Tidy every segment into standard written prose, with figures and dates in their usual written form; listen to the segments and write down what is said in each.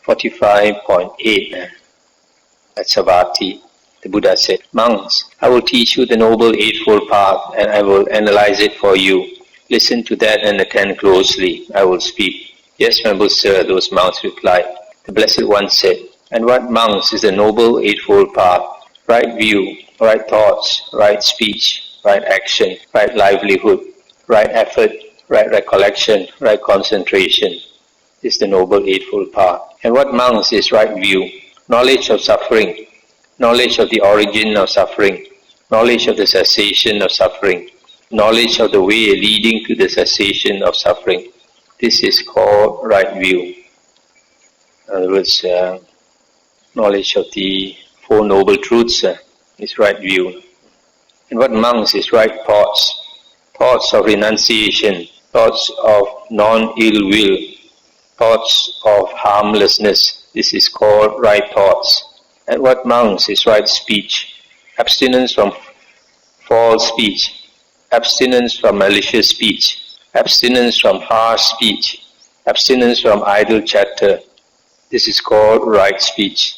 45.8 at Savatthi, the Buddha said, "Monks, I will teach you the Noble Eightfold Path and I will analyze it for you. Listen to that and attend closely. I will speak." "Yes, noble sir," those monks replied. The Blessed One said, "And what, monks, is the Noble Eightfold Path? Right view, right thoughts, right speech, right action, right livelihood, right effort, right recollection, right concentration is the Noble Eightfold Path. And what, monks, is right view? Knowledge of suffering, knowledge of the origin of suffering, knowledge of the cessation of suffering, knowledge of the way leading to the cessation of suffering. This is called right view." In other words, knowledge of the Four Noble Truths is right view. And what, monks, is right thoughts? Thoughts of renunciation, thoughts of non-ill will, thoughts of harmlessness. This is called right thoughts. And what, monks, is right speech? Abstinence from false speech, abstinence from malicious speech, abstinence from harsh speech, abstinence from idle chatter. This is called right speech.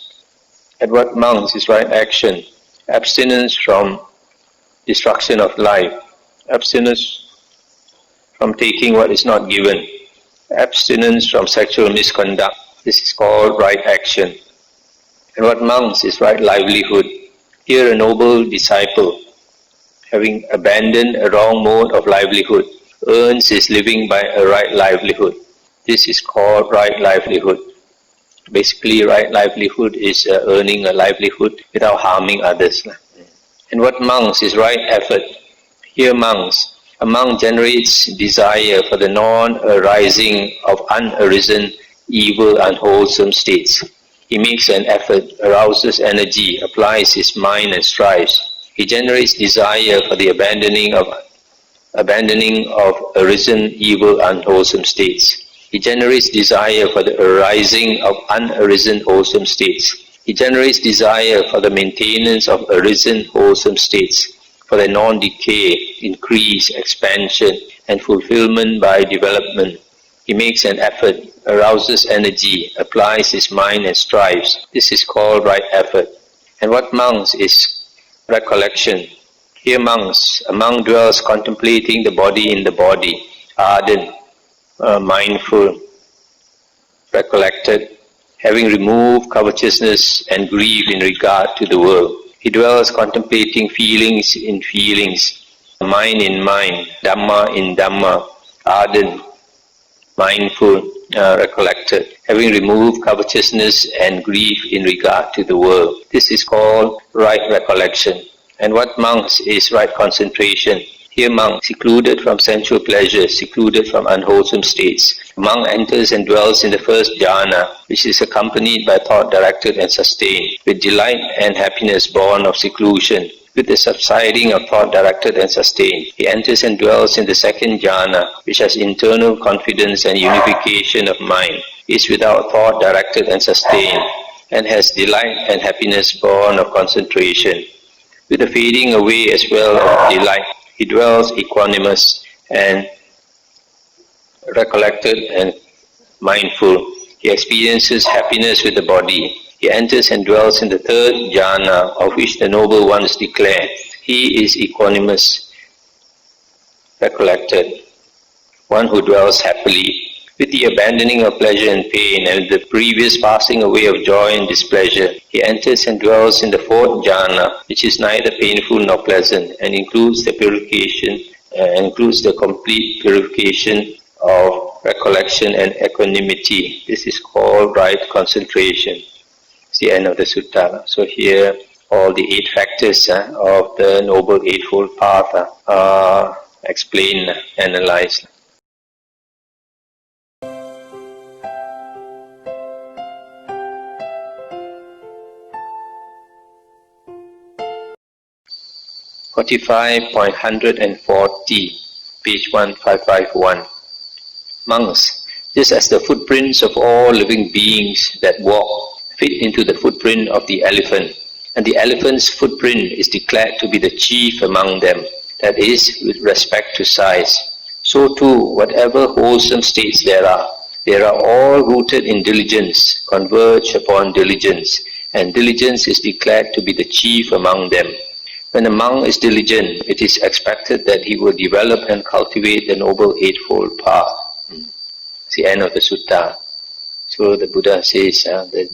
And what, monks, is right action? Abstinence from destruction of life, abstinence from taking what is not given, abstinence from sexual misconduct. This is called right action. And what, monks, is right livelihood? Here a noble disciple, having abandoned a wrong mode of livelihood, earns his living by a right livelihood. This is called right livelihood. Basically, right livelihood is earning a livelihood without harming others. And what, monks, is right effort? Here, monks, a monk generates desire for the non-arising of unarisen, evil, unwholesome states. He makes an effort, arouses energy, applies his mind and strives. He generates desire for the abandoning of arisen, evil, unwholesome states. He generates desire for the arising of unarisen, wholesome states. He generates desire for the maintenance of arisen, wholesome states, for their non-decay, increase, expansion, and fulfillment by development. He makes an effort, arouses energy, applies his mind and strives. This is called right effort. And what, monks, is recollection? Here, monks, a monk dwells contemplating the body in the body, ardent, mindful, recollected, having removed covetousness and grief in regard to the world. He dwells contemplating feelings in feelings, mind in mind, Dhamma in Dhamma, ardent, mindful, recollected, having removed covetousness and grief in regard to the world. This is called right recollection. And what, monks, is right concentration? Here, monk, secluded from sensual pleasures, secluded from unwholesome states. The monk enters and dwells in the first jhana, which is accompanied by thought directed and sustained, with delight and happiness born of seclusion. With the subsiding of thought directed and sustained, he enters and dwells in the second jhana, which has internal confidence and unification of mind, is without thought directed and sustained, and has delight and happiness born of concentration. With the fading away as well of delight, he dwells equanimous and recollected and mindful. He experiences happiness with the body. He enters and dwells in the third jhana, of which the Noble Ones declare, he is equanimous, recollected, one who dwells happily. With the abandoning of pleasure and pain and the previous passing away of joy and displeasure, he enters and dwells in the fourth jhana, which is neither painful nor pleasant, and includes the complete purification of recollection and equanimity. This is called right concentration. It's the end of the sutta. So here, all the 8 factors of the Noble Eightfold Path are explained, analyzed. (45.140), page 1551. Monks, just as the footprints of all living beings that walk fit into the footprint of the elephant, and the elephant's footprint is declared to be the chief among them, that is, with respect to size, so too, whatever wholesome states there are, They are all rooted in diligence, converge upon diligence, and diligence is declared to be the chief among them. When a monk is diligent, it is expected that he will develop and cultivate the Noble Eightfold Path. It's the end of the sutta. So the Buddha says that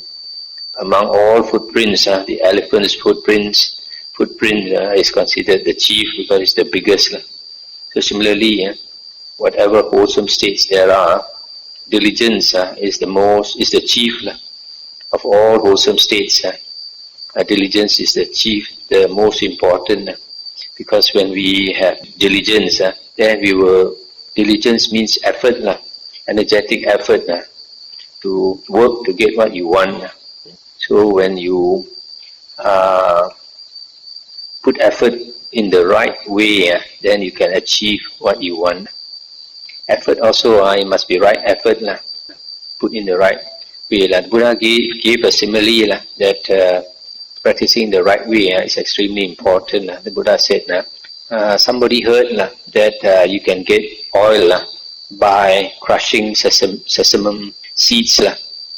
among all footprints, the elephant's footprint is considered the chief because it's the biggest. So similarly, whatever wholesome states there are, diligence is the chief of all wholesome states. Diligence is the chief, the most important, because when we have diligence, then diligence means effort, energetic effort to work to get what you want. So when you put effort in the right way, then you can achieve what you want. Effort also, it must be right effort, put in the right way. The Buddha gave a simile that practicing the right way is extremely important. The Buddha said, somebody heard that you can get oil by crushing sesame seeds.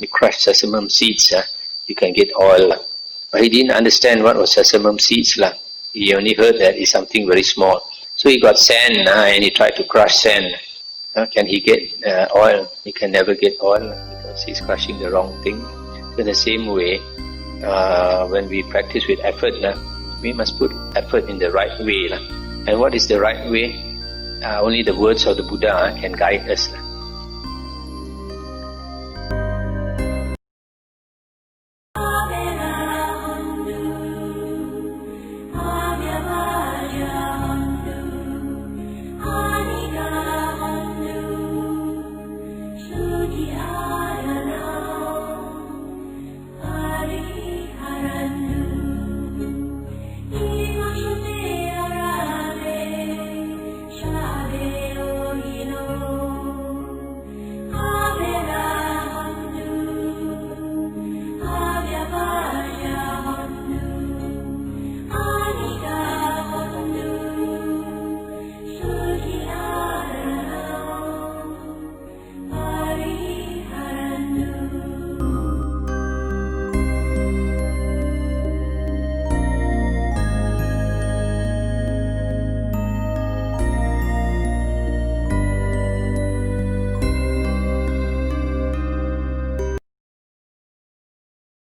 You crush sesame seeds, you can get oil. But he didn't understand what was sesame seeds. He only heard that it's something very small. So he got sand and he tried to crush sand. Can he get oil? He can never get oil because he's crushing the wrong thing. So in the same way, when we practice with effort, we must put effort in the right way. And what is the right way? Only the words of the Buddha can guide us.